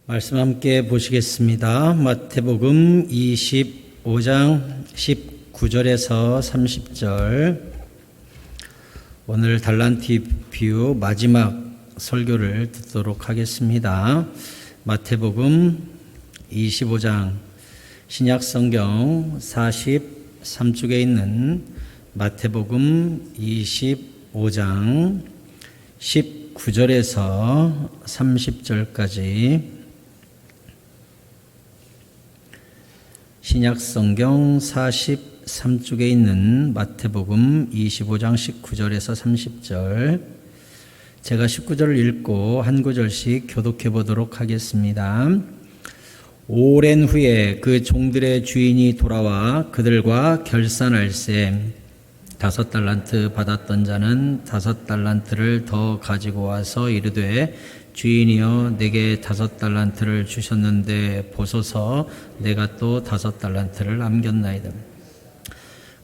말씀 함께 보시겠습니다. 마태복음 25장 19절에서 30절. 오늘 달란트 비유 마지막 설교를 듣도록 하겠습니다. 마태복음 25장 신약성경 43쪽에 있는 마태복음 25장 19절에서 30절까지 신약성경 43쪽에 있는 마태복음 25장 19절에서 30절. 제가 19절을 읽고 한 구절씩 교독해 보도록 하겠습니다. 오랜 후에 그 종들의 주인이 돌아와 그들과 결산할세 5달란트 받았던 자는 5달란트를 더 가지고 와서 이르되 주인이여 내게 5달란트를 주셨는데 보소서 내가 또 5달란트를 남겼나이다.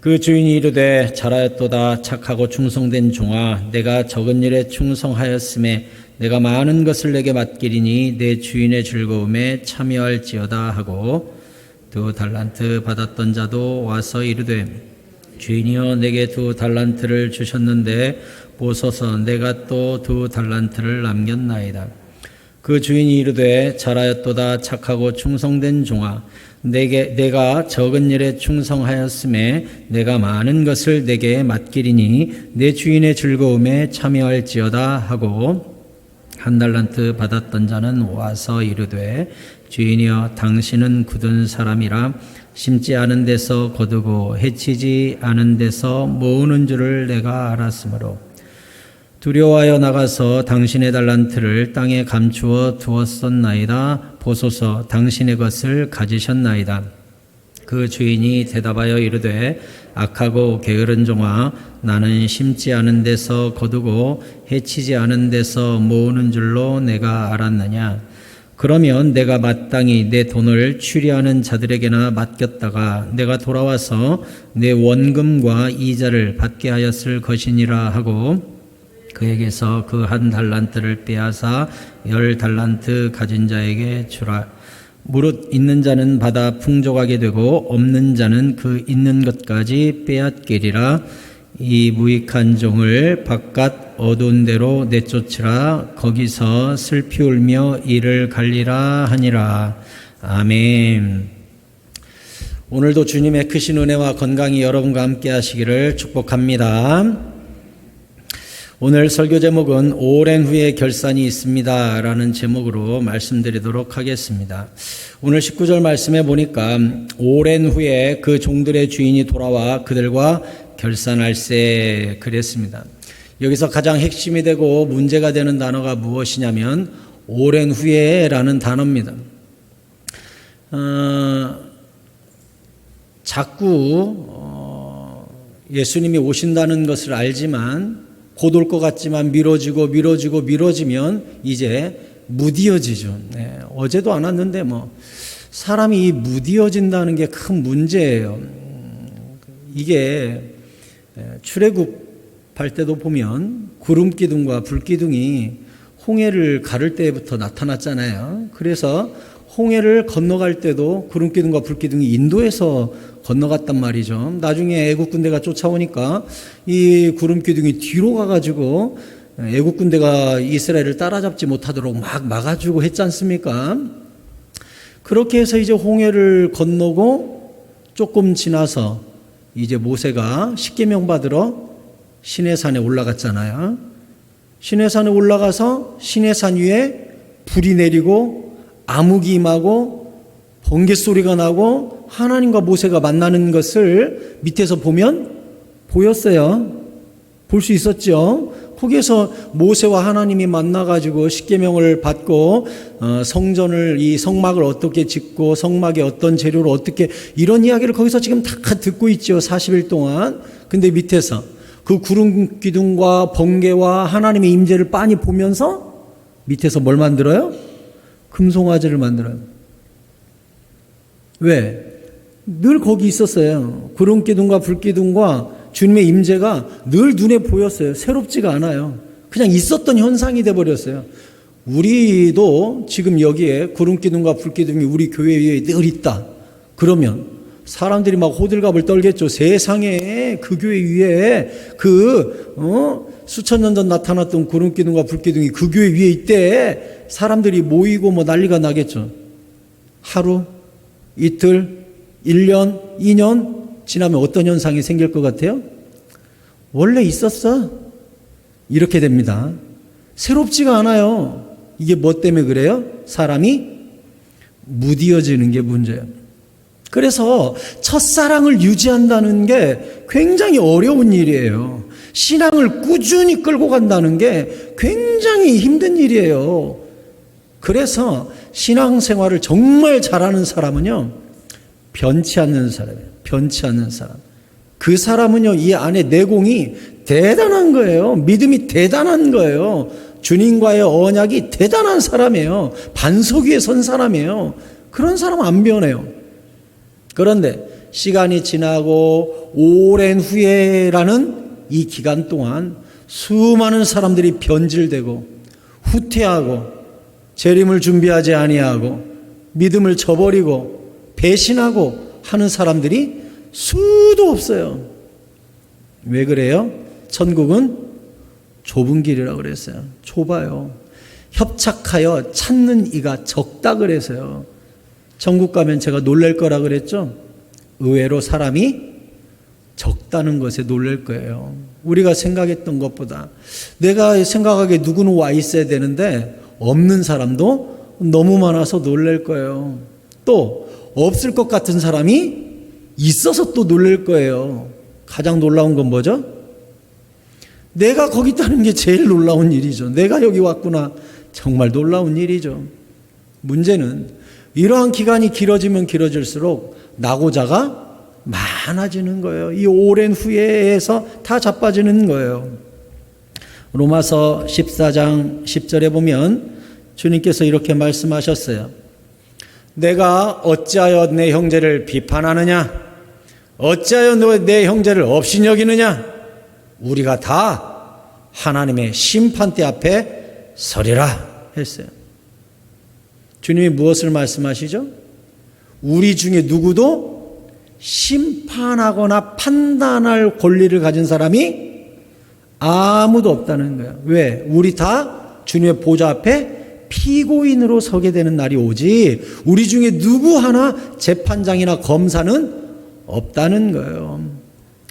그 주인이 이르되 잘하였도다 착하고 충성된 종아 내가 적은 일에 충성하였음에 내가 많은 것을 내게 맡기리니 내 주인의 즐거움에 참여할지어다 하고 2달란트 받았던 자도 와서 이르되 주인이여 내게 2달란트를 주셨는데 보소서 내가 또 2달란트를 남겼나이다. 그 주인이 이르되 잘하였도다 착하고 충성된 종아 내가 적은 일에 충성하였음에 내가 많은 것을 내게 맡기리니 내 주인의 즐거움에 참여할지어다 하고 1달란트 받았던 자는 와서 이르되 주인이여 당신은 굳은 사람이라 심지 않은 데서 거두고 해치지 않은 데서 모으는 줄을 내가 알았으므로 두려워하여 나가서 당신의 달란트를 땅에 감추어 두었었나이다. 보소서 당신의 것을 가지셨나이다. 그 주인이 대답하여 이르되 악하고 게으른 종아 나는 심지 않은 데서 거두고 해치지 않은 데서 모으는 줄로 내가 알았느냐. 그러면 내가 마땅히 내 돈을 취리하는 자들에게나 맡겼다가 내가 돌아와서 내 원금과 이자를 받게 하였을 것이니라 하고 그에게서 그 1달란트를 빼앗아 10달란트 가진 자에게 주라. 무릇 있는 자는 받아 풍족하게 되고 없는 자는 그 있는 것까지 빼앗기리라. 이 무익한 종을 바깥 어두운 데로 내쫓으라. 거기서 슬피 울며 이를 갈리라 하니라. 아멘. 오늘도 주님의 크신 은혜와 건강이 여러분과 함께 하시기를 축복합니다. 오늘 설교 제목은 오랜 후에 결산이 있습니다 라는 제목으로 말씀드리도록 하겠습니다. 오늘 19절 말씀에 보니까 오랜 후에 그 종들의 주인이 돌아와 그들과 결산할세 그랬습니다. 여기서 가장 핵심이 되고 문제가 되는 단어가 무엇이냐면 오랜 후에 라는 단어입니다. 자꾸 예수님이 오신다는 것을 알지만 곧 올 것 같지만 미뤄지면 이제 무디어지죠. 네, 어제도 안 왔는데 사람이 무디어진다는 게 큰 문제예요. 이게 출애굽할 때도 보면 구름기둥과 불기둥이 홍해를 가를 때부터 나타났잖아요. 그래서 홍해를 건너갈 때도 구름기둥과 불기둥이 인도에서 건너갔단 말이죠. 나중에 애국 군대가 쫓아오니까 이 구름기둥이 뒤로 가가지고 애국 군대가 이스라엘을 따라잡지 못하도록 막 막아주고 했지 않습니까? 그렇게 해서 이제 홍해를 건너고 조금 지나서 이제 모세가 십계명 받으러 시내산에 올라갔잖아요. 시내산에 올라가서 시내산 위에 불이 내리고 암흑이 임하고 번개 소리가 나고 하나님과 모세가 만나는 것을 밑에서 보면 보였어요. 볼 수 있었죠. 거기에서 모세와 하나님이 만나가지고 십계명을 받고 성전을 이 성막을 어떻게 짓고 성막에 어떤 재료를 어떻게 이런 이야기를 거기서 지금 다 듣고 있죠. 40일 동안. 근데 밑에서 그 구름 기둥과 번개와 하나님의 임재를 빤히 보면서 밑에서 뭘 만들어요? 금송아지를 만들어요. 왜? 늘 거기 있었어요. 구름기둥과 불기둥과 주님의 임재가 늘 눈에 보였어요. 새롭지가 않아요. 그냥 있었던 현상이 돼버렸어요. 우리도 지금 여기에 구름기둥과 불기둥이 우리 교회 위에 늘 있다. 그러면 사람들이 막 호들갑을 떨겠죠. 세상에 그 교회 위에 수천 년 전 나타났던 구름기둥과 불기둥이 그 교회 위에 있대. 사람들이 모이고 뭐 난리가 나겠죠. 하루, 이틀, 1년, 2년 지나면 어떤 현상이 생길 것 같아요? 원래 있었어. 이렇게 됩니다. 새롭지가 않아요. 이게 뭐 때문에 그래요? 사람이 무디어지는 게 문제예요. 그래서 첫사랑을 유지한다는 게 굉장히 어려운 일이에요. 신앙을 꾸준히 끌고 간다는 게 굉장히 힘든 일이에요. 그래서 신앙생활을 정말 잘하는 사람은요, 변치 않는 사람이에요. 변치 않는 사람. 그 사람은요, 이 안에 내공이 대단한 거예요. 믿음이 대단한 거예요. 주님과의 언약이 대단한 사람이에요. 반석 위에 선 사람이에요. 그런 사람은 안 변해요. 그런데 시간이 지나고 오랜 후에라는 이 기간 동안 수많은 사람들이 변질되고 후퇴하고 재림을 준비하지 아니하고 믿음을 저버리고 배신하고 하는 사람들이 수도 없어요. 왜 그래요? 천국은 좁은 길이라고 그랬어요. 좁아요. 협착하여 찾는 이가 적다 그래서요. 천국 가면 제가 놀랄 거라 그랬죠? 의외로 사람이 적다는 것에 놀랄 거예요. 우리가 생각했던 것보다. 내가 생각하기에 누구는 와 있어야 되는데 없는 사람도 너무 많아서 놀랄 거예요. 또 없을 것 같은 사람이 있어서 또 놀랄 거예요. 가장 놀라운 건 뭐죠? 내가 거기 있다는 게 제일 놀라운 일이죠. 내가 여기 왔구나. 정말 놀라운 일이죠. 문제는 이러한 기간이 길어지면 길어질수록 낙오자가 많아지는 거예요. 이 오랜 후회에서 다 자빠지는 거예요. 로마서 14장 10절에 보면 주님께서 이렇게 말씀하셨어요. 내가 어찌하여 내 형제를 비판하느냐? 어찌하여 내 형제를 업신여기느냐? 우리가 다 하나님의 심판대 앞에 서리라 했어요. 주님이 무엇을 말씀하시죠? 우리 중에 누구도 심판하거나 판단할 권리를 가진 사람이 아무도 없다는 거예요. 왜? 우리 다 주님의 보좌 앞에 피고인으로 서게 되는 날이 오지 우리 중에 누구 하나 재판장이나 검사는 없다는 거예요.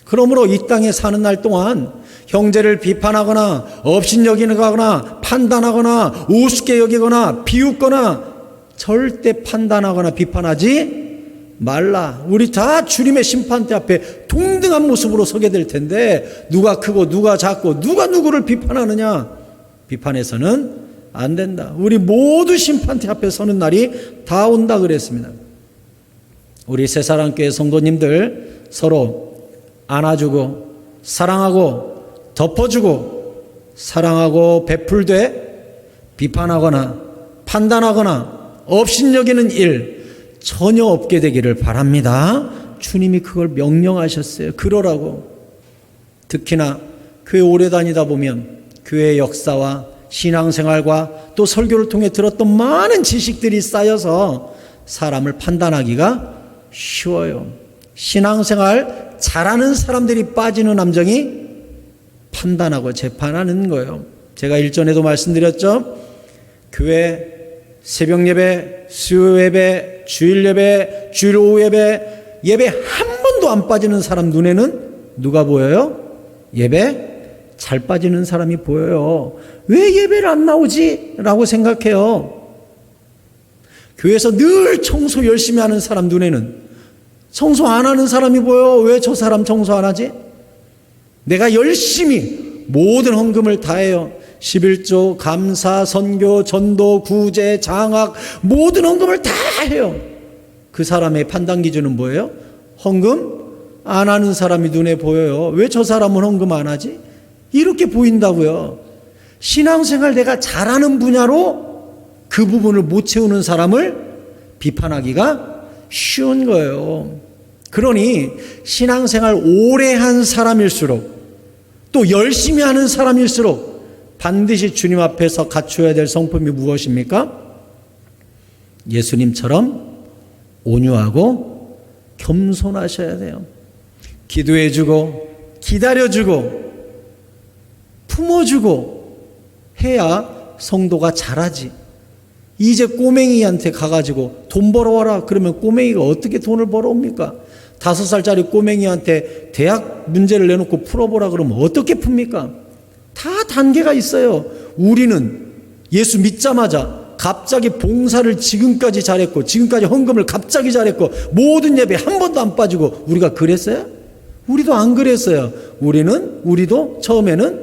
그러므로 이 땅에 사는 날 동안 형제를 비판하거나 업신여기거나 판단하거나 우습게 여기거나 비웃거나 절대 판단하거나 비판하지 말라. 우리 다 주님의 심판대 앞에 동등한 모습으로 서게 될 텐데 누가 크고 누가 작고 누가 누구를 비판하느냐? 비판해서는 안 된다. 우리 모두 심판대 앞에 서는 날이 다 온다 그랬습니다. 우리 새사랑교회 성도님들 서로 안아주고 사랑하고 덮어주고 사랑하고 베풀되 비판하거나 판단하거나 업신여기는 일 전혀 없게 되기를 바랍니다. 주님이 그걸 명령하셨어요. 그러라고. 특히나 교회 오래 다니다 보면 교회의 역사와 신앙생활과 또 설교를 통해 들었던 많은 지식들이 쌓여서 사람을 판단하기가 쉬워요. 신앙생활 잘하는 사람들이 빠지는 함정이 판단하고 재판하는 거예요. 제가 일전에도 말씀드렸죠. 교회 새벽 예배, 수요 예배, 주일 예배, 주일 오후 예배, 예배 한 번도 안 빠지는 사람 눈에는 누가 보여요? 예배 잘 빠지는 사람이 보여요. 왜 예배를 안 나오지? 라고 생각해요. 교회에서 늘 청소 열심히 하는 사람 눈에는 청소 안 하는 사람이 보여. 왜 저 사람 청소 안 하지? 내가 열심히 모든 헌금을 다해요. 11조, 감사, 선교, 전도, 구제, 장학 모든 헌금을 다 해요. 그 사람의 판단 기준은 뭐예요? 헌금 안 하는 사람이 눈에 보여요. 왜 저 사람은 헌금 안 하지? 이렇게 보인다고요. 신앙생활 내가 잘하는 분야로 그 부분을 못 채우는 사람을 비판하기가 쉬운 거예요. 그러니 신앙생활 오래 한 사람일수록 또 열심히 하는 사람일수록 반드시 주님 앞에서 갖추어야 될 성품이 무엇입니까? 예수님처럼 온유하고 겸손하셔야 돼요. 기도해주고 기다려주고 품어주고 해야 성도가 잘하지. 이제 꼬맹이한테 가가지고 돈 벌어와라 그러면 꼬맹이가 어떻게 돈을 벌어옵니까? 5살짜리 꼬맹이한테 대학 문제를 내놓고 풀어보라 그러면 어떻게 풉니까? 다 단계가 있어요. 우리는 예수 믿자마자 갑자기 봉사를 지금까지 잘했고 지금까지 헌금을 갑자기 잘했고 모든 예배 한 번도 안 빠지고 우리가 그랬어요? 우리도 안 그랬어요. 우리도 처음에는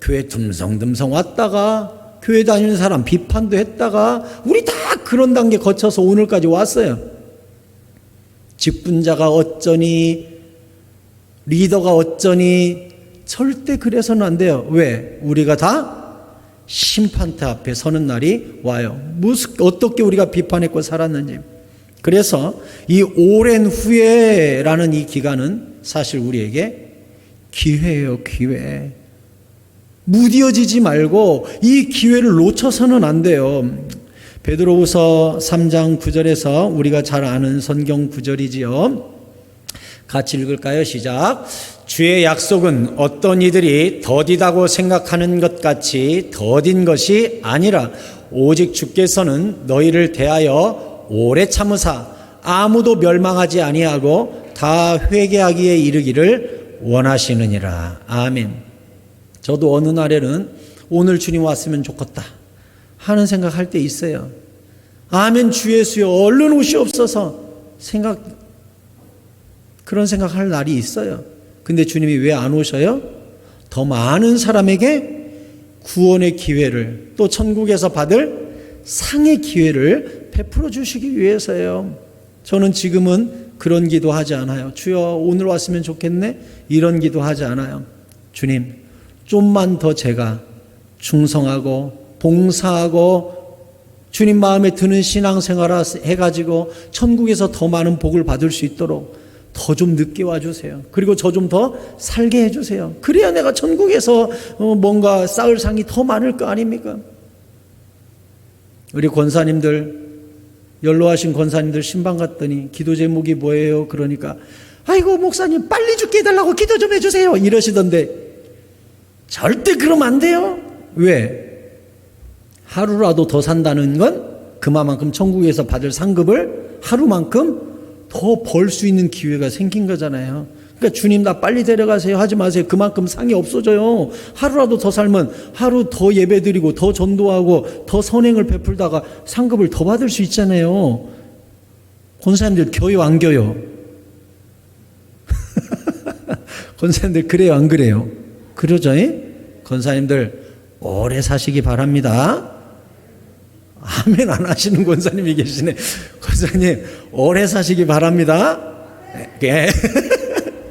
교회 듬성듬성 왔다가 교회 다니는 사람 비판도 했다가 우리 다 그런 단계 거쳐서 오늘까지 왔어요. 직분자가 어쩌니 리더가 어쩌니 절대 그래서는 안 돼요. 왜? 우리가 다 심판대 앞에 서는 날이 와요. 어떻게 우리가 비판했고 살았는지. 그래서 이 오랜 후회라는 이 기간은 사실 우리에게 기회예요. 기회. 무디어지지 말고 이 기회를 놓쳐서는 안 돼요. 베드로후서 3장 9절에서 우리가 잘 아는 성경 구절이지요. 같이 읽을까요? 시작. 주의 약속은 어떤 이들이 더디다고 생각하는 것 같이 더딘 것이 아니라 오직 주께서는 너희를 대하여 오래 참으사 아무도 멸망하지 아니하고 다 회개하기에 이르기를 원하시느니라. 아멘. 저도 어느 날에는 오늘 주님 왔으면 좋겠다 하는 생각할 때 있어요. 아멘 주 예수여 얼른 오시옵소서 그런 생각할 날이 있어요. 근데 주님이 왜 안 오셔요? 더 많은 사람에게 구원의 기회를 또 천국에서 받을 상의 기회를 베풀어 주시기 위해서예요. 저는 지금은 그런 기도하지 않아요. 주여 오늘 왔으면 좋겠네 이런 기도하지 않아요. 주님 좀만 더 제가 충성하고 봉사하고 주님 마음에 드는 신앙생활을 해가지고 천국에서 더 많은 복을 받을 수 있도록 더 좀 늦게 와주세요. 그리고 저 좀 더 살게 해주세요. 그래야 내가 천국에서 뭔가 쌓을 상이 더 많을 거 아닙니까? 우리 권사님들 연로하신 권사님들 신방 갔더니 기도 제목이 뭐예요? 그러니까 아이고 목사님 빨리 죽게 해달라고 기도 좀 해주세요 이러시던데 절대 그러면 안 돼요. 왜? 하루라도 더 산다는 건 그만큼 천국에서 받을 상급을 하루만큼 더 벌 수 있는 기회가 생긴 거잖아요. 그러니까 주님 나 빨리 데려가세요 하지 마세요. 그만큼 상이 없어져요. 하루라도 더 살면 하루 더 예배드리고 더 전도하고 더 선행을 베풀다가 상급을 더 받을 수 있잖아요. 권사님들 겨요 안 겨요? 권사님들 그래요 안 그래요? 그러죠? 권사님들 오래 사시기 바랍니다. 아멘 안 하시는 권사님이 계시네. 권사님 오래 사시기 바랍니다. 네.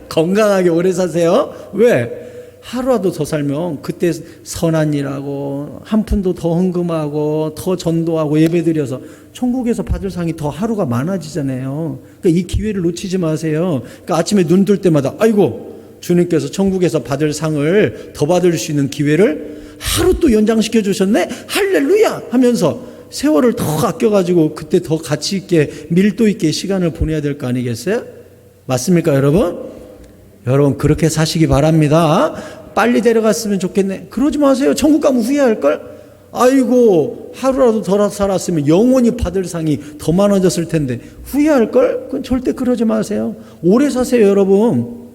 건강하게 오래 사세요. 왜? 하루라도 더 살면 그때 선한 일하고 한 푼도 더 헌금하고 더 전도하고 예배드려서 천국에서 받을 상이 더 하루가 많아지잖아요. 그러니까 이 기회를 놓치지 마세요. 그러니까 아침에 눈 뜰 때마다 아이고 주님께서 천국에서 받을 상을 더 받을 수 있는 기회를 하루 또 연장시켜 주셨네. 할렐루야 하면서 세월을 더 아껴가지고 그때 더 가치 있게 밀도 있게 시간을 보내야 될 거 아니겠어요? 맞습니까 여러분? 여러분 그렇게 사시기 바랍니다. 빨리 데려갔으면 좋겠네. 그러지 마세요. 천국 가면 후회할걸? 아이고 하루라도 더 살았으면 영원히 받을 상이 더 많아졌을 텐데 후회할걸? 그건 절대 그러지 마세요. 오래 사세요 여러분.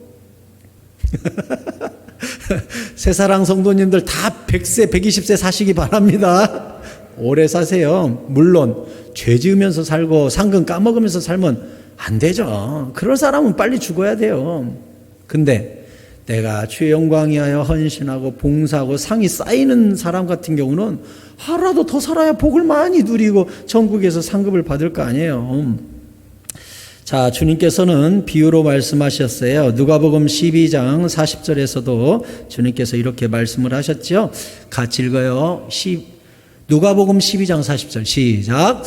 새사랑 성도님들 다 100세 120세 사시기 바랍니다. 오래 사세요. 물론 죄 지으면서 살고 상금 까먹으면서 살면 안 되죠. 그럴 사람은 빨리 죽어야 돼요. 근데 내가 주의 영광 위하여 헌신하고 봉사하고 상이 쌓이는 사람 같은 경우는 하루라도 더 살아야 복을 많이 누리고 천국에서 상급을 받을 거 아니에요. 자, 주님께서는 비유로 말씀하셨어요. 누가복음 12장 40절에서도 주님께서 이렇게 말씀을 하셨죠. 같이 읽어요. 누가복음 12장 40절 시작.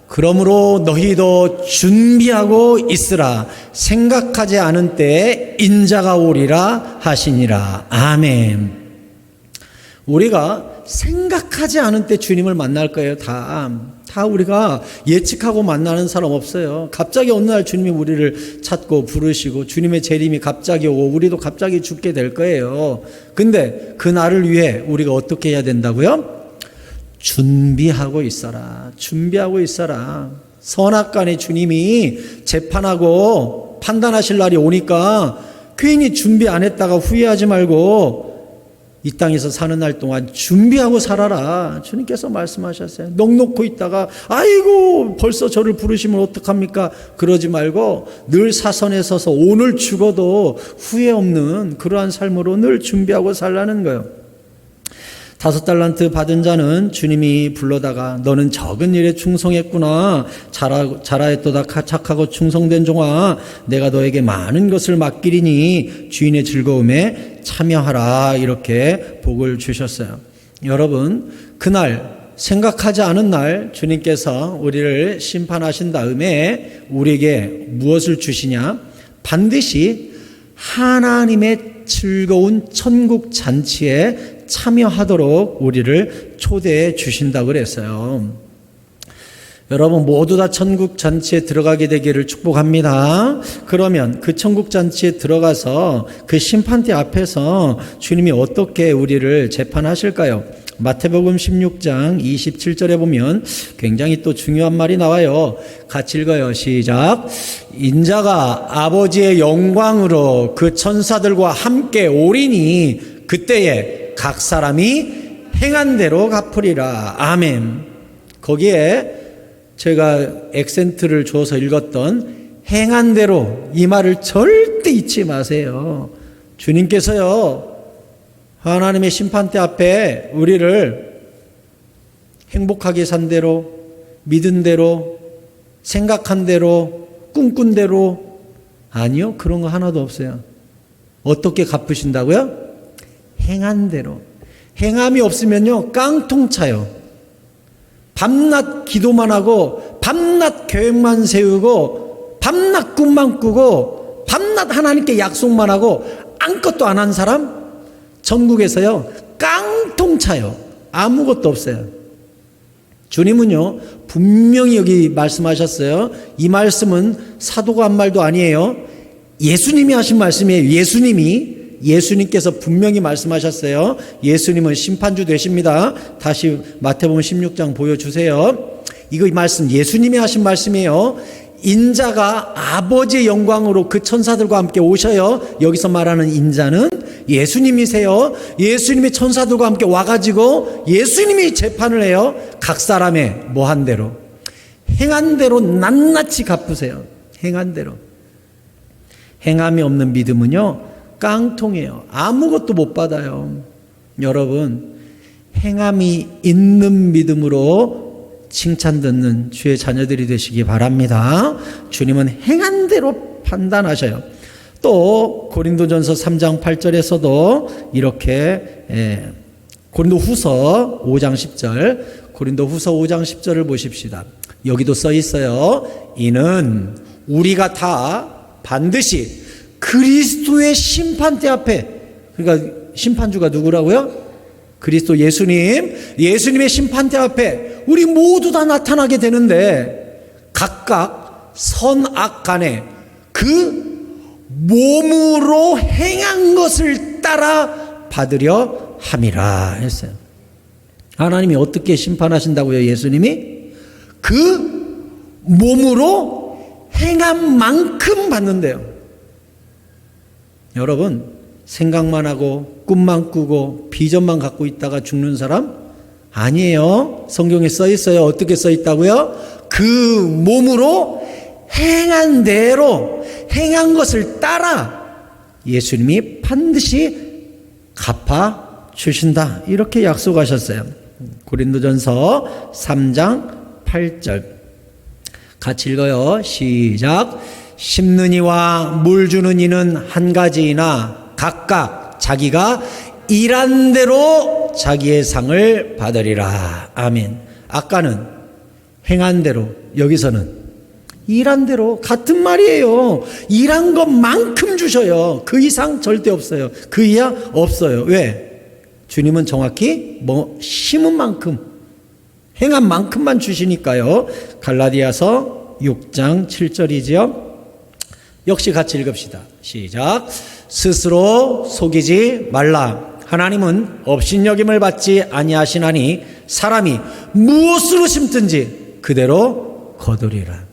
그러므로 너희도 준비하고 있으라. 생각하지 않은 때에 인자가 오리라 하시니라. 아멘. 우리가 생각하지 않은 때 주님을 만날 거예요. 다 우리가 예측하고 만나는 사람 없어요. 갑자기 어느 날 주님이 우리를 찾고 부르시고 주님의 재림이 갑자기 오고 우리도 갑자기 죽게 될 거예요. 근데 그 날을 위해 우리가 어떻게 해야 된다고요? 준비하고 있어라. 준비하고 있어라. 선악간에 주님이 재판하고 판단하실 날이 오니까 괜히 준비 안 했다가 후회하지 말고 이 땅에서 사는 날 동안 준비하고 살아라. 주님께서 말씀하셨어요. 넋 놓고 있다가 아이고 벌써 저를 부르시면 어떡합니까? 그러지 말고 늘 사선에 서서 오늘 죽어도 후회 없는 그러한 삶으로 늘 준비하고 살라는 거예요. 5달란트 받은 자는 주님이 불러다가 너는 적은 일에 충성했구나. 잘하였도다 착하고 충성된 종아. 내가 너에게 많은 것을 맡기리니 주인의 즐거움에 참여하라. 이렇게 복을 주셨어요. 여러분, 그날 생각하지 않은 날 주님께서 우리를 심판하신 다음에 우리에게 무엇을 주시냐? 반드시 하나님의 즐거운 천국 잔치에 참여하도록 우리를 초대해 주신다고 그랬어요. 여러분 모두 다 천국 잔치에 들어가게 되기를 축복합니다. 그러면 그 천국 잔치에 들어가서 그 심판대 앞에서 주님이 어떻게 우리를 재판하실까요? 마태복음 16장 27절에 보면 굉장히 또 중요한 말이 나와요. 같이 읽어요. 시작. 인자가 아버지의 영광으로 그 천사들과 함께 오리니 그때에 각 사람이 행한 대로 갚으리라. 아멘. 거기에 제가 액센트를 줘서 읽었던 행한 대로, 이 말을 절대 잊지 마세요. 주님께서요 하나님의 심판대 앞에 우리를 행복하게 산 대로, 믿은 대로, 생각한 대로, 꿈꾼 대로, 아니요, 그런 거 하나도 없어요. 어떻게 갚으신다고요? 행한 대로. 행함이 없으면요 깡통 차요. 밤낮 기도만 하고 밤낮 계획만 세우고 밤낮 꿈만 꾸고 밤낮 하나님께 약속만 하고 아무것도 안 한 사람 전국에서요 깡통 차요. 아무것도 없어요. 주님은요 분명히 여기 말씀하셨어요. 이 말씀은 사도가 한 말도 아니에요. 예수님이 하신 말씀이에요. 예수님께서 분명히 말씀하셨어요. 예수님은 심판주 되십니다. 다시 마태복음 16장 보여주세요. 이거 이 말씀 예수님이 하신 말씀이에요. 인자가 아버지의 영광으로 그 천사들과 함께 오셔요. 여기서 말하는 인자는 예수님이세요. 예수님이 천사들과 함께 와가지고 예수님이 재판을 해요. 각 사람의 뭐한 대로, 행한 대로 낱낱이 갚으세요. 행한 대로. 행함이 없는 믿음은요 깡통이에요. 아무것도 못 받아요. 여러분, 행함이 있는 믿음으로 칭찬 듣는 주의 자녀들이 되시기 바랍니다. 주님은 행한 대로 판단하셔요. 또 고린도전서 3장 8절에서도 이렇게 고린도후서 5장 10절, 고린도후서 5장 10절을 보십시다. 여기도 써 있어요. 이는 우리가 다 반드시 그리스도의 심판대 앞에, 그러니까 심판주가 누구라고요? 그리스도 예수님의 심판대 앞에 우리 모두 다 나타나게 되는데 각각 선악간에 그 몸으로 행한 것을 따라 받으려 함이라 했어요. 하나님이 어떻게 심판하신다고요? 예수님이 그 몸으로 행한 만큼 받는데요. 여러분, 생각만 하고 꿈만 꾸고 비전만 갖고 있다가 죽는 사람 아니에요. 성경에 써 있어요. 어떻게 써 있다고요? 그 몸으로 행한 대로, 행한 것을 따라 예수님이 반드시 갚아 주신다. 이렇게 약속하셨어요. 고린도전서 3장 8절 같이 읽어요. 시작. 심는 이와 물 주는 이는 한 가지이나 각각 자기가 일한 대로 자기의 상을 받으리라. 아멘. 아까는 행한 대로, 여기서는 일한 대로. 같은 말이에요. 일한 것만큼 주셔요. 그 이상 절대 없어요. 그 이하 없어요. 왜? 주님은 정확히 심은 만큼, 행한 만큼만 주시니까요. 갈라디아서 6장 7절이지요. 역시 같이 읽읍시다. 시작. 스스로 속이지 말라. 하나님은 업신여김을 받지 아니하시나니 사람이 무엇으로 심든지 그대로 거두리라.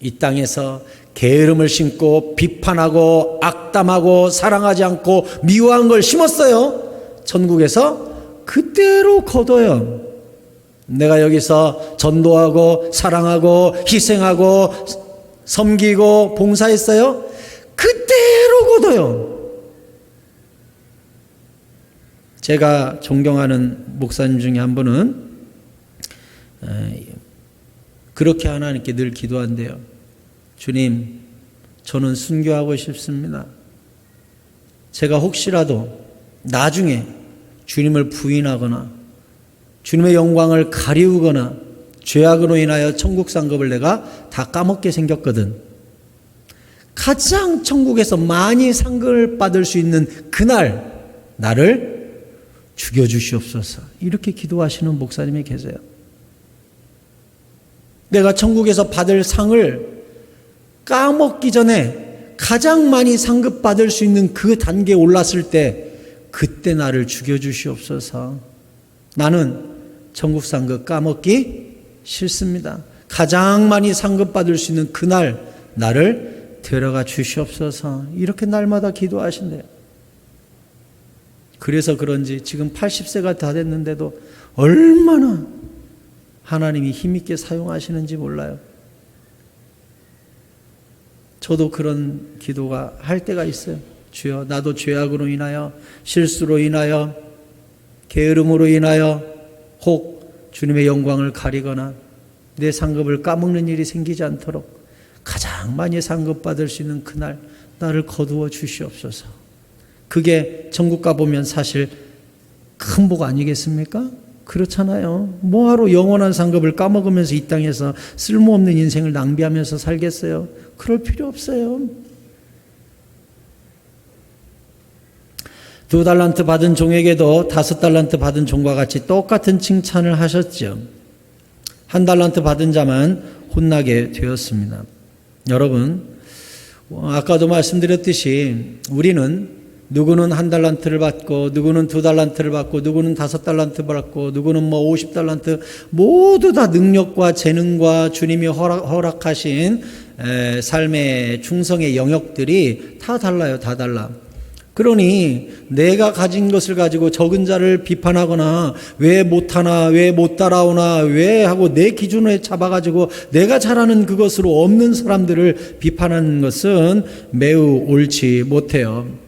이 땅에서 게으름을 심고 비판하고 악담하고 사랑하지 않고 미워한 걸 심었어요. 천국에서 그대로 거둬요. 내가 여기서 전도하고 사랑하고 희생하고 섬기고 봉사했어요. 그대로 거둬요. 제가 존경하는 목사님 중에 한 분은 그렇게 하나님께 늘 기도한대요. 주님, 저는 순교하고 싶습니다. 제가 혹시라도 나중에 주님을 부인하거나 주님의 영광을 가리우거나 죄악으로 인하여 천국 상급을 내가 다 까먹게 생겼거든. 가장 천국에서 많이 상급을 받을 수 있는 그날 나를 죽여주시옵소서. 이렇게 기도하시는 목사님이 계세요. 내가 천국에서 받을 상을 까먹기 전에 가장 많이 상급받을 수 있는 그 단계에 올랐을 때 그때 나를 죽여주시옵소서. 나는 천국 상급 까먹기 싫습니다. 가장 많이 상급받을 수 있는 그날 나를 데려가 주시옵소서. 이렇게 날마다 기도하신대요. 그래서 그런지 지금 80세가 다 됐는데도 얼마나 하나님이 힘있게 사용하시는지 몰라요. 저도 그런 기도가 할 때가 있어요. 주여, 나도 죄악으로 인하여 실수로 인하여 게으름으로 인하여 혹 주님의 영광을 가리거나 내 상급을 까먹는 일이 생기지 않도록 가장 많이 상급받을 수 있는 그날 나를 거두어 주시옵소서. 그게 천국 가보면 사실 큰 복 아니겠습니까? 그렇잖아요. 뭐하러 영원한 상급을 까먹으면서 이 땅에서 쓸모없는 인생을 낭비하면서 살겠어요? 그럴 필요 없어요. 2달란트 받은 종에게도 5달란트 받은 종과 같이 똑같은 칭찬을 하셨죠. 1달란트 받은 자만 혼나게 되었습니다. 여러분, 아까도 말씀드렸듯이 우리는 누구는 1달란트를 받고 누구는 2달란트를 받고 누구는 5달란트 받고 누구는 50달란트, 모두 다 능력과 재능과 주님이 허락하신 삶의 충성의 영역들이 다 달라요. 다 달라. 그러니 내가 가진 것을 가지고 적은 자를 비판하거나 왜 못하나, 왜 못 따라오나, 왜 하고 내 기준에 잡아가지고 내가 잘하는 그것으로 없는 사람들을 비판하는 것은 매우 옳지 못해요.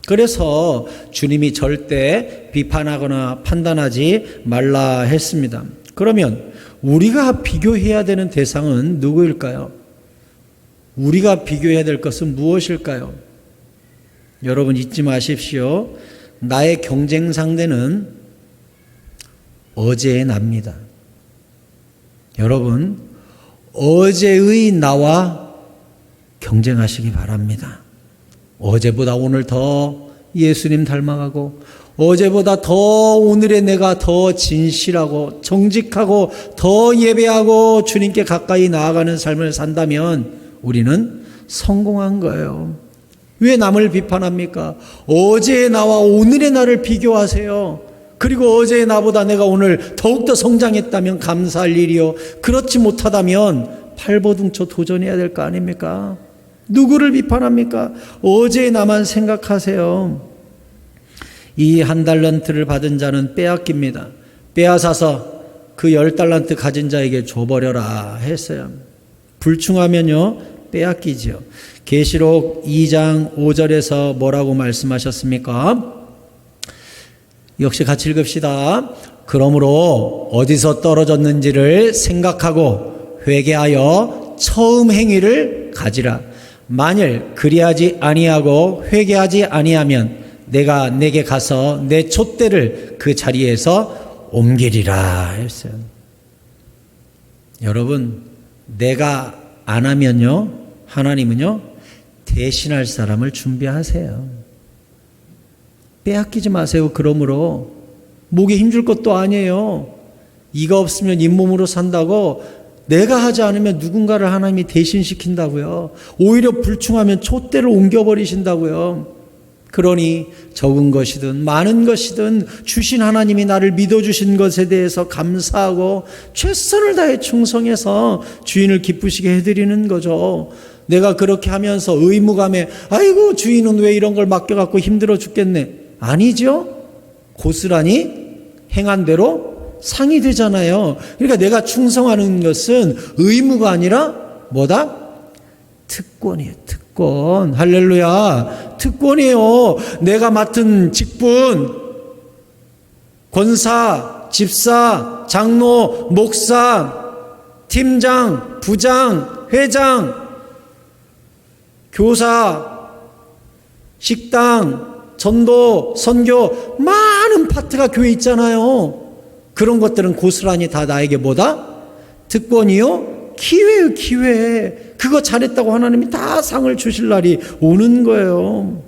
그래서 주님이 절대 비판하거나 판단하지 말라 했습니다. 그러면 우리가 비교해야 되는 대상은 누구일까요? 우리가 비교해야 될 것은 무엇일까요? 여러분 잊지 마십시오. 나의 경쟁 상대는 어제의 나입니다. 여러분, 어제의 나와 경쟁하시기 바랍니다. 어제보다 오늘 더 예수님 닮아가고 어제보다 더 오늘의 내가 더 진실하고 정직하고 더 예배하고 주님께 가까이 나아가는 삶을 산다면 우리는 성공한 거예요. 왜 남을 비판합니까? 어제의 나와 오늘의 나를 비교하세요. 그리고 어제의 나보다 내가 오늘 더욱더 성장했다면 감사할 일이요. 그렇지 못하다면 발버둥쳐 도전해야 될 거 아닙니까? 누구를 비판합니까? 어제의 나만 생각하세요. 이 1달란트를 받은 자는 빼앗깁니다. 빼앗아서 그 10달란트 가진 자에게 줘버려라 했어요. 불충하면요 빼앗기지요. 계시록 2장 5절에서 뭐라고 말씀하셨습니까? 역시 같이 읽읍시다. 그러므로 어디서 떨어졌는지를 생각하고 회개하여 처음 행위를 가지라. 만일 그리하지 아니하고 회개하지 아니하면 내가 내게 가서 내 촛대를 그 자리에서 옮기리라 했어요. 여러분, 내가 안 하면요 하나님은요 대신할 사람을 준비하세요. 빼앗기지 마세요. 그러므로 목에 힘줄 것도 아니에요. 이가 없으면 잇몸으로 산다고 내가 하지 않으면 누군가를 하나님이 대신시킨다고요. 오히려 불충하면 촛대를 옮겨버리신다고요. 그러니 적은 것이든 많은 것이든 주신 하나님이 나를 믿어주신 것에 대해서 감사하고 최선을 다해 충성해서 주인을 기쁘시게 해드리는 거죠. 내가 그렇게 하면서 의무감에 아이고 주인은 왜 이런 걸 맡겨갖고 힘들어 죽겠네. 아니죠. 고스란히 행한 대로 상이 되잖아요. 그러니까 내가 충성하는 것은 의무가 아니라 뭐다? 특권이에요. 특권. 할렐루야. 특권이에요. 내가 맡은 직분, 권사, 집사, 장로, 목사, 팀장, 부장, 회장, 교사, 식당, 전도, 선교, 많은 파트가 교회에 있잖아요. 그런 것들은 고스란히 다 나에게 뭐다? 특권이요? 기회요, 기회. 그거 잘했다고 하나님이 다 상을 주실 날이 오는 거예요.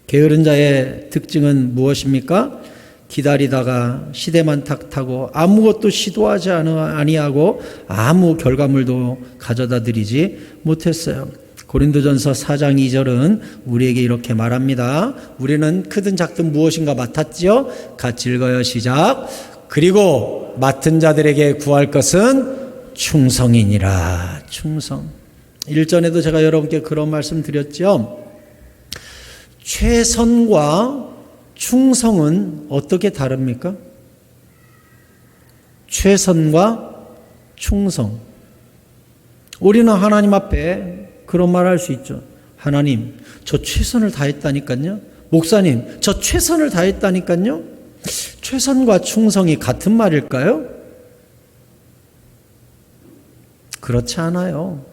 게으른 자의 특징은 무엇입니까? 기다리다가 시대만 탁타고 아무것도 시도하지 아니하고 아무 결과물도 가져다 드리지 못했어요. 고린도전서 4장 2절은 우리에게 이렇게 말합니다. 우리는 크든 작든 무엇인가 맡았지요? 같이 읽어요. 시작. 그리고 맡은 자들에게 구할 것은 충성이니라. 충성. 일전에도 제가 여러분께 그런 말씀 드렸죠. 최선과 충성은 어떻게 다릅니까? 최선과 충성. 우리는 하나님 앞에 그런 말 할 수 있죠. 하나님, 저 최선을 다했다니까요. 목사님, 저 최선을 다했다니까요. 최선과 충성이 같은 말일까요? 그렇지 않아요.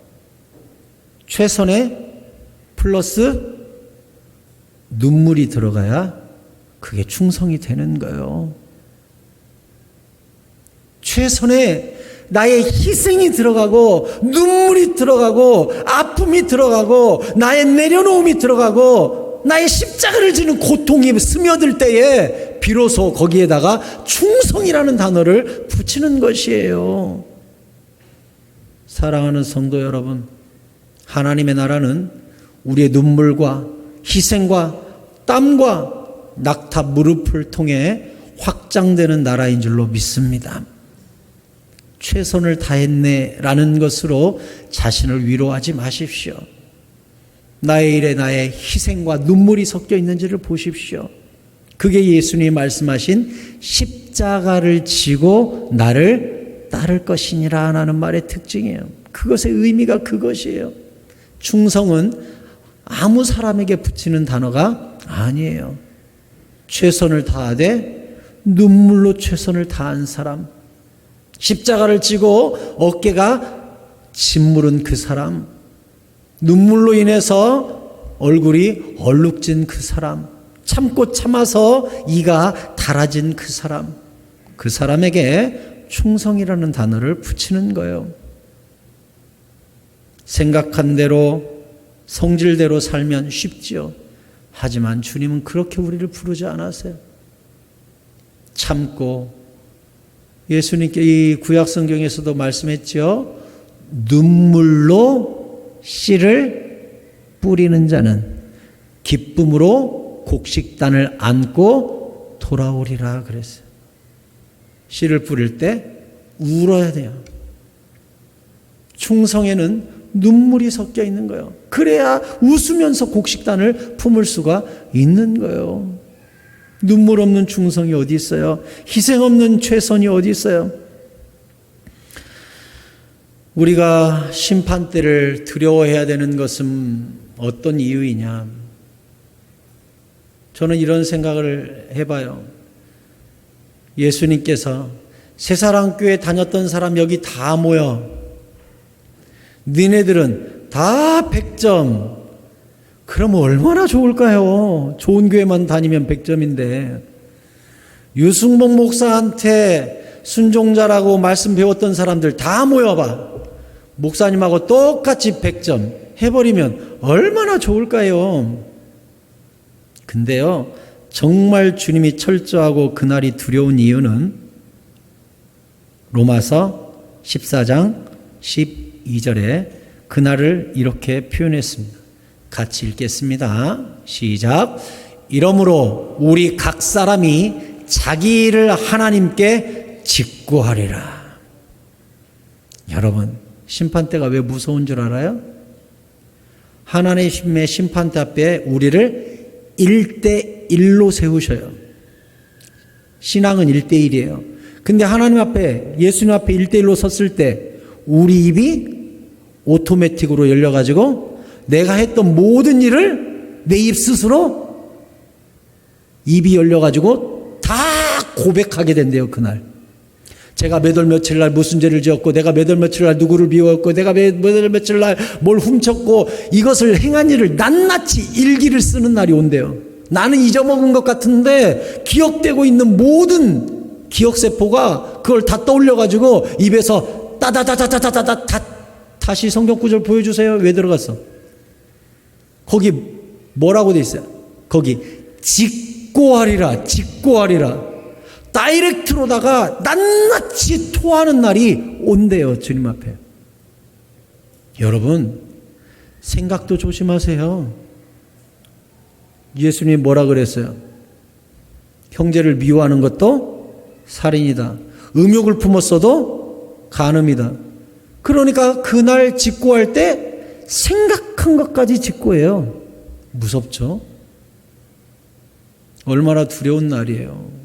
최선에 플러스 눈물이 들어가야 그게 충성이 되는 거예요. 최선에 나의 희생이 들어가고 눈물이 들어가고 아픔이 들어가고 나의 내려놓음이 들어가고 나의 십자가를 지는 고통이 스며들 때에 비로소 거기에다가 충성이라는 단어를 붙이는 것이에요. 사랑하는 성도 여러분, 하나님의 나라는 우리의 눈물과 희생과 땀과 낙타 무릎을 통해 확장되는 나라인 줄로 믿습니다. 최선을 다했네라는 것으로 자신을 위로하지 마십시오. 나의 일에 나의 희생과 눈물이 섞여 있는지를 보십시오. 그게 예수님이 말씀하신 십자가를 지고 나를 따를 것이니라 라는 말의 특징이에요. 그것의 의미가 그것이에요. 충성은 아무 사람에게 붙이는 단어가 아니에요. 최선을 다하되 눈물로 최선을 다한 사람, 십자가를 지고 어깨가 짓무른 그 사람, 눈물로 인해서 얼굴이 얼룩진 그 사람, 참고 참아서 이가 닳아진 그 사람, 그 사람에게 충성이라는 단어를 붙이는 거예요. 생각한 대로 성질대로 살면 쉽지요. 하지만 주님은 그렇게 우리를 부르지 않았어요. 참고, 예수님께 이 구약 성경에서도 말씀했죠. 눈물로 씨를 뿌리는 자는 기쁨으로 곡식단을 안고 돌아오리라 그랬어요. 씨를 뿌릴 때 울어야 돼요. 충성에는 눈물이 섞여 있는 거예요. 그래야 웃으면서 곡식단을 품을 수가 있는 거예요. 눈물 없는 충성이 어디 있어요? 희생 없는 최선이 어디 있어요? 우리가 심판대를 두려워해야 되는 것은 어떤 이유이냐? 저는 이런 생각을 해봐요. 예수님께서 새사랑교회 다녔던 사람 여기 다 모여. 니네들은 다 100점. 그러면 얼마나 좋을까요? 좋은 교회만 다니면 100점인데. 유승복 목사한테 순종자라고 말씀 배웠던 사람들 다 모여봐. 목사님하고 똑같이 100점 해버리면 얼마나 좋을까요? 근데요, 정말 주님이 철저하고 그날이 두려운 이유는 로마서 14장 12절에 그날을 이렇게 표현했습니다. 같이 읽겠습니다. 시작. 이러므로 우리 각 사람이 자기 일을 하나님께 직구하리라. 여러분, 심판대가 왜 무서운 줄 알아요? 하나님의 심판대 앞에 우리를 1대1로 세우셔요. 신앙은 1대1이에요. 근데 하나님 앞에, 예수님 앞에 1대1로 섰을 때 우리 입이 오토매틱으로 열려가지고 내가 했던 모든 일을 내 입 스스로 입이 열려가지고 다 고백하게 된대요. 그날 제가 몇 월 며칠 날 무슨 죄를 지었고, 내가 몇 월 며칠 날 누구를 미워했고, 내가 몇 월 며칠 날 뭘 훔쳤고, 이것을 행한 일을 낱낱이 일기를 쓰는 날이 온대요. 나는 잊어먹은 것 같은데 기억되고 있는 모든 기억세포가 그걸 다 떠올려가지고 입에서 따다다다다다다 다시 성경 구절 보여주세요. 왜 들어갔어? 거기 뭐라고 돼 있어요? 거기 직고하리라, 직고하리라. 다이렉트로다가 낱낱이 토하는 날이 온대요. 주님 앞에. 여러분, 생각도 조심하세요. 예수님이 뭐라 그랬어요? 형제를 미워하는 것도 살인이다. 음욕을 품었어도 간음이다. 그러니까 그날 직고할 때 생각한 것까지 직고해요. 무섭죠? 얼마나 두려운 날이에요.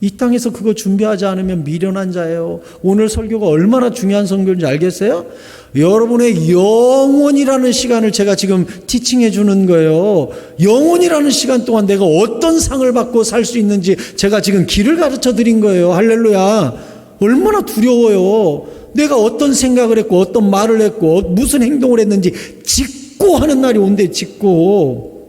이 땅에서 그거 준비하지 않으면 미련한 자예요. 오늘 설교가 얼마나 중요한 설교인지 알겠어요? 여러분의 영혼이라는 시간을 제가 지금 티칭해 주는 거예요. 영혼이라는 시간 동안 내가 어떤 상을 받고 살 수 있는지 제가 지금 길을 가르쳐 드린 거예요. 할렐루야. 얼마나 두려워요. 내가 어떤 생각을 했고, 어떤 말을 했고, 무슨 행동을 했는지 직고 하는 날이 온대. 직고.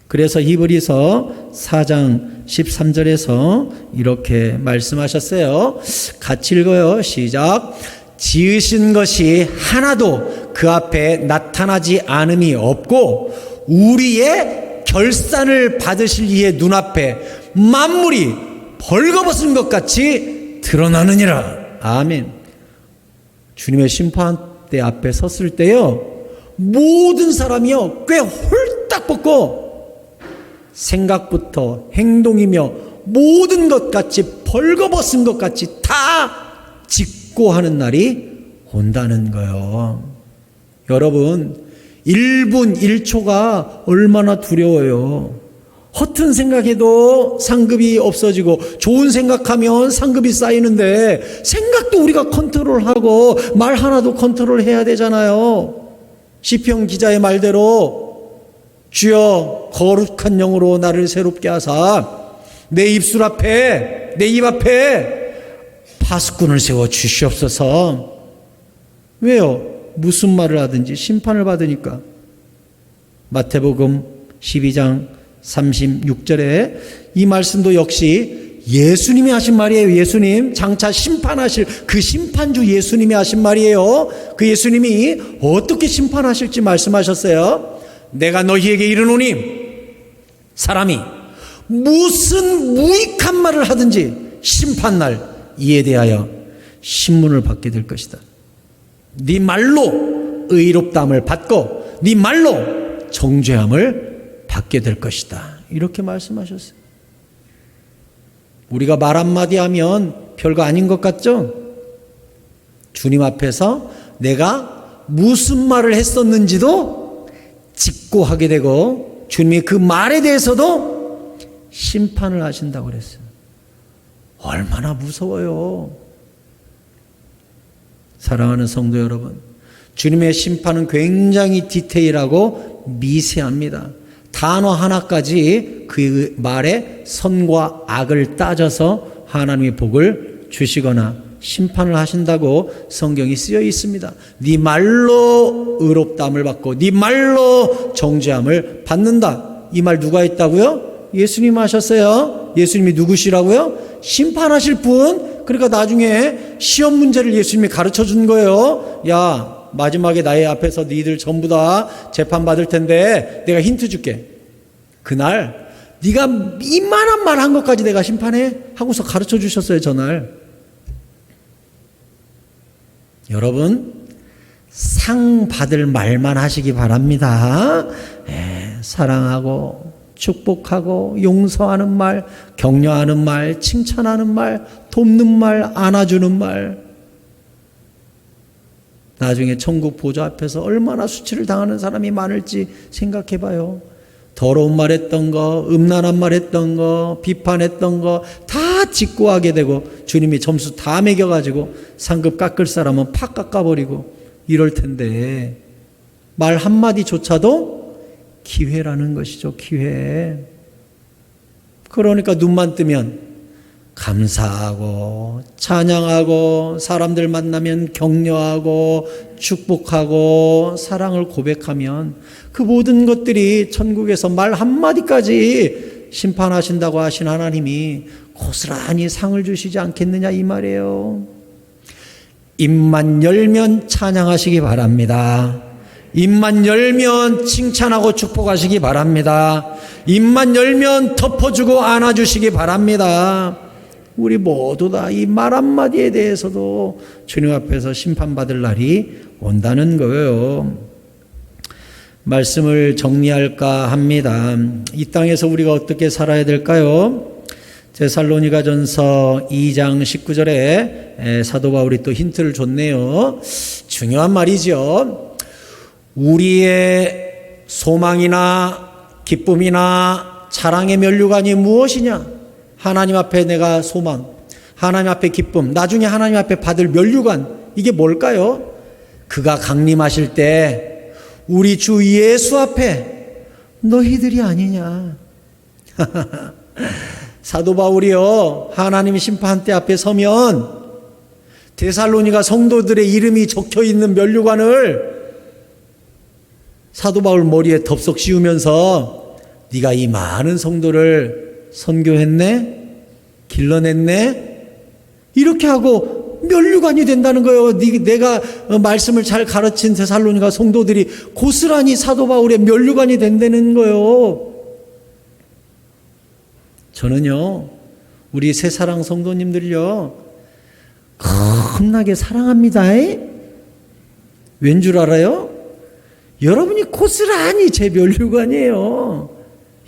그래서 히브리서 4장 13절에서 이렇게 말씀하셨어요. 같이 읽어요. 시작. 지으신 것이 하나도 그 앞에 나타나지 않음이 없고 우리의 결산을 받으실 이의 눈앞에 만물이 벌거벗은 것 같이 드러나느니라. 아멘. 주님의 심판대 앞에 섰을 때요, 모든 사람이요 꽤 홀딱 벗고 생각부터 행동이며 모든 것 같이 벌거벗은 것 같이 다 직고하는 날이 온다는 거예요. 여러분, 1분 1초가 얼마나 두려워요. 허튼 생각해도 상급이 없어지고 좋은 생각하면 상급이 쌓이는데 생각도 우리가 컨트롤하고 말 하나도 컨트롤해야 되잖아요. 시편 기자의 말대로 주여 거룩한 영으로 나를 새롭게 하사 내 입술 앞에, 내 입 앞에 파수꾼을 세워 주시옵소서. 왜요? 무슨 말을 하든지 심판을 받으니까. 마태복음 12장 36절에 이 말씀도 역시 예수님이 하신 말이에요. 예수님, 장차 심판하실 그 심판주 예수님이 하신 말이에요. 그 예수님이 어떻게 심판하실지 말씀하셨어요. 내가 너희에게 이르노니 사람이 무슨 무익한 말을 하든지 심판날 이에 대하여 신문을 받게 될 것이다. 네 말로 의롭다함을 받고 네 말로 정죄함을 받게 될 것이다. 이렇게 말씀하셨어요. 우리가 말 한마디 하면 별거 아닌 것 같죠? 주님 앞에서 내가 무슨 말을 했었는지도 직고하게 되고 주님이 그 말에 대해서도 심판을 하신다고 그랬어요. 얼마나 무서워요. 사랑하는 성도 여러분, 주님의 심판은 굉장히 디테일하고 미세합니다. 단어 하나까지 그 말의 선과 악을 따져서 하나님의 복을 주시거나 심판을 하신다고 성경이 쓰여 있습니다. 네 말로 의롭다함을 받고 네 말로 정죄함을 받는다. 이 말 누가 했다고요? 예수님 하셨어요. 예수님이 누구시라고요? 심판하실 분. 그러니까 나중에 시험 문제를 예수님이 가르쳐 준 거예요. 야, 마지막에 나의 앞에서 너희들 전부 다 재판받을 텐데 내가 힌트 줄게. 그날 네가 이만한 말 한 것까지 내가 심판해 하고서 가르쳐 주셨어요. 저날. 여러분, 상 받을 말만 하시기 바랍니다. 사랑하고 축복하고 용서하는 말, 격려하는 말, 칭찬하는 말, 돕는 말, 안아주는 말. 나중에 천국 보좌 앞에서 얼마나 수치를 당하는 사람이 많을지 생각해 봐요. 더러운 말 했던 거, 음란한 말 했던 거, 비판했던 거 다 직고하게 되고 주님이 점수 다 매겨가지고 상급 깎을 사람은 팍 깎아버리고 이럴 텐데 말 한마디조차도 기회라는 것이죠. 기회. 그러니까 눈만 뜨면 감사하고 찬양하고 사람들 만나면 격려하고 축복하고 사랑을 고백하면 그 모든 것들이 천국에서 말 한마디까지 심판하신다고 하신 하나님이 고스란히 상을 주시지 않겠느냐 이 말이에요. 입만 열면 찬양하시기 바랍니다. 입만 열면 칭찬하고 축복하시기 바랍니다. 입만 열면 덮어주고 안아주시기 바랍니다. 우리 모두 다 이 말 한마디에 대해서도 주님 앞에서 심판받을 날이 온다는 거예요. 말씀을 정리할까 합니다. 이 땅에서 우리가 어떻게 살아야 될까요? 데살로니가전서 2장 19절에 사도 바울이 또 힌트를 줬네요. 중요한 말이죠. 우리의 소망이나 기쁨이나 자랑의 면류관이 무엇이냐? 하나님 앞에 내가 소망, 하나님 앞에 기쁨, 나중에 하나님 앞에 받을 면류관, 이게 뭘까요? 그가 강림하실 때 우리 주 예수 앞에 너희들이 아니냐. 사도 바울이요, 하나님 심판대 앞에 서면 데살로니가 성도들의 이름이 적혀있는 면류관을 사도 바울 머리에 덥석 씌우면서 네가 이 많은 성도를 선교했네? 길러냈네? 이렇게 하고 면류관이 된다는 거예요. 내가 말씀을 잘 가르친 데살로니가 성도들이 고스란히 사도 바울의 면류관이 된다는 거예요. 저는요, 우리 새사랑 성도님들요, 겁나게 사랑합니다. 왠 줄 알아요? 여러분이 고스란히 제 면류관이에요.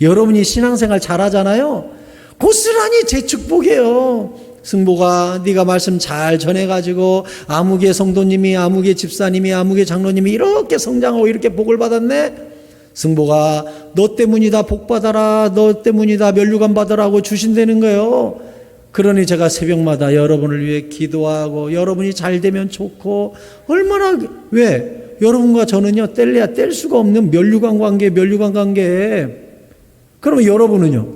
여러분이 신앙생활 잘하잖아요. 고스란히 제 축복이에요. 승보가 네가 말씀 잘 전해가지고 아무개 성도님이, 아무개 집사님이, 아무개 장로님이 이렇게 성장하고 이렇게 복을 받았네. 승보가 너 때문이다 복 받아라, 너 때문이다 면류관 받으라고 주신다는 거예요. 그러니 제가 새벽마다 여러분을 위해 기도하고 여러분이 잘 되면 좋고, 얼마나, 왜? 여러분과 저는요 뗄래야 뗄 수가 없는 면류관 관계. 그러면 여러분은요,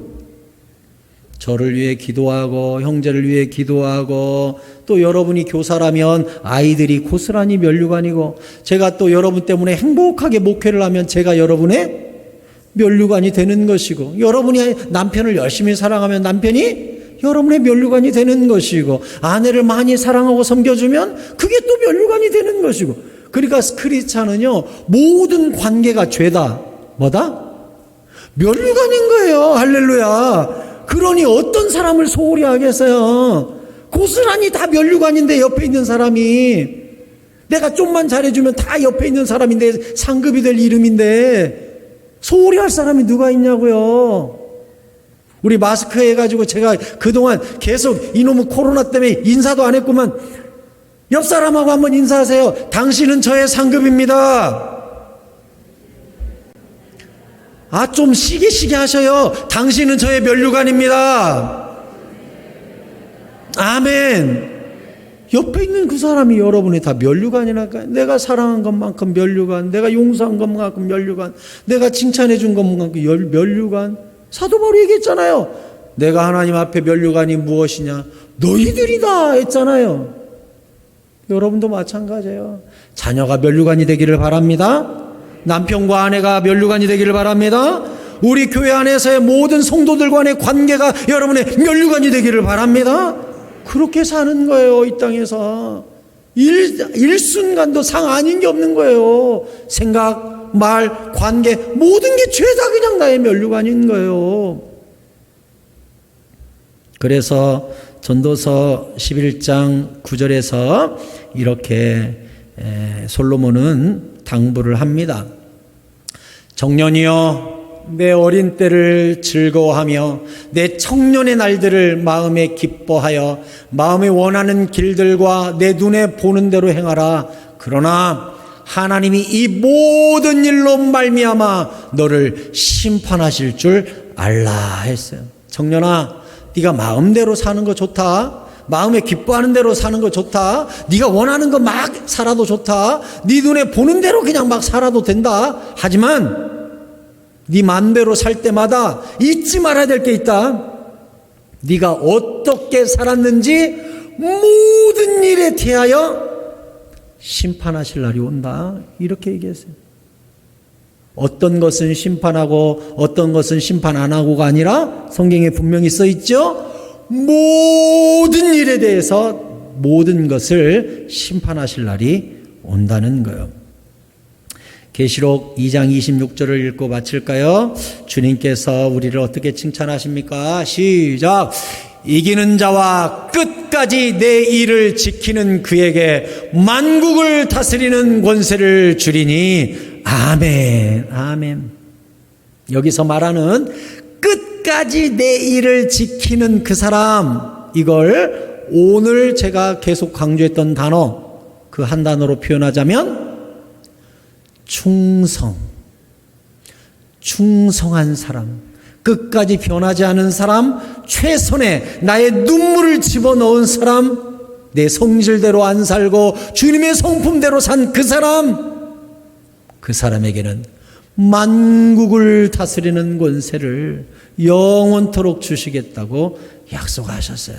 저를 위해 기도하고 형제를 위해 기도하고, 또 여러분이 교사라면 아이들이 고스란히 면류관이고, 제가 또 여러분 때문에 행복하게 목회를 하면 제가 여러분의 면류관이 되는 것이고, 여러분이 남편을 열심히 사랑하면 남편이 여러분의 면류관이 되는 것이고, 아내를 많이 사랑하고 섬겨주면 그게 또 면류관이 되는 것이고. 그러니까 크리스찬은요 모든 관계가 죄다. 뭐다? 면류관인 거예요. 할렐루야. 그러니 어떤 사람을 소홀히 하겠어요? 고스란히 다 면류관인데, 옆에 있는 사람이 내가 좀만 잘해주면 다 옆에 있는 사람인데 상급이 될 이름인데 소홀히 할 사람이 누가 있냐고요. 우리 마스크 해가지고 제가 그동안 계속 이놈의 코로나 때문에 인사도 안 했구만. 옆 사람하고 한번 인사하세요. 당신은 저의 상급입니다. 좀 시게 하셔요. 당신은 저의 면류관입니다. 아멘. 옆에 있는 그 사람이 여러분이 다 면류관이라니까. 내가 사랑한 것만큼 면류관, 내가 용서한 것만큼 면류관, 내가 칭찬해 준 것만큼 면류관. 사도 바울이 얘기했잖아요. 내가 하나님 앞에 면류관이 무엇이냐? 너희들이다 했잖아요. 여러분도 마찬가지예요. 자녀가 면류관이 되기를 바랍니다. 남편과 아내가 면류관이 되기를 바랍니다. 우리 교회 안에서의 모든 성도들 간의 관계가 여러분의 면류관이 되기를 바랍니다. 그렇게 사는 거예요. 이 땅에서 일순간도 상 아닌 게 없는 거예요. 생각, 말, 관계 모든 게 죄다 그냥 나의 면류관인 거예요. 그래서 전도서 11장 9절에서 이렇게 솔로몬은 당부를 합니다. 청년이여 내 어린 때를 즐거워하며 내 청년의 날들을 마음에 기뻐하여 마음에 원하는 길들과 내 눈에 보는 대로 행하라. 그러나 하나님이 이 모든 일로 말미암아 너를 심판하실 줄 알라 했어요. 청년아, 네가 마음대로 사는 거 좋다. 마음에 기뻐하는 대로 사는 거 좋다. 네가 원하는 거 막 살아도 좋다. 네 눈에 보는 대로 그냥 막 살아도 된다. 하지만 네 맘대로 살 때마다 잊지 말아야 될 게 있다. 네가 어떻게 살았는지 모든 일에 대하여 심판하실 날이 온다. 이렇게 얘기했어요. 어떤 것은 심판하고 어떤 것은 심판 안 하고가 아니라 성경에 분명히 써 있죠. 모든 일에 대해서 모든 것을 심판하실 날이 온다는 거예요. 계시록 2장 26절을 읽고 마칠까요? 주님께서 우리를 어떻게 칭찬하십니까? 시작! 이기는 자와 끝까지 내 일을 지키는 그에게 만국을 다스리는 권세를 주리니 아멘. 아멘. 여기서 말하는 끝까지 내 일을 지키는 그 사람, 이걸 오늘 제가 계속 강조했던 단어, 그 한 단어로 표현하자면 충성한 사람, 끝까지 변하지 않은 사람, 최선의 나의 눈물을 집어넣은 사람, 내 성질대로 안 살고 주님의 성품대로 산 그 사람, 그 사람에게는 만국을 다스리는 권세를 영원토록 주시겠다고 약속하셨어요.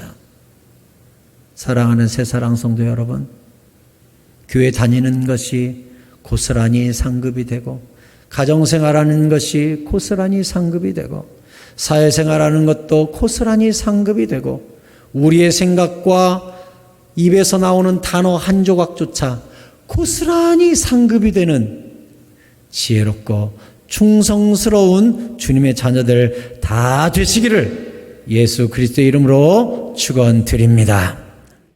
사랑하는 새사랑 성도 여러분, 교회 다니는 것이 고스란히 상급이 되고, 가정생활하는 것이 고스란히 상급이 되고, 사회생활하는 것도 고스란히 상급이 되고, 우리의 생각과 입에서 나오는 단어 한 조각조차 고스란히 상급이 되는 지혜롭고 충성스러운 주님의 자녀들 다 되시기를 예수 그리스도의 이름으로 축원드립니다.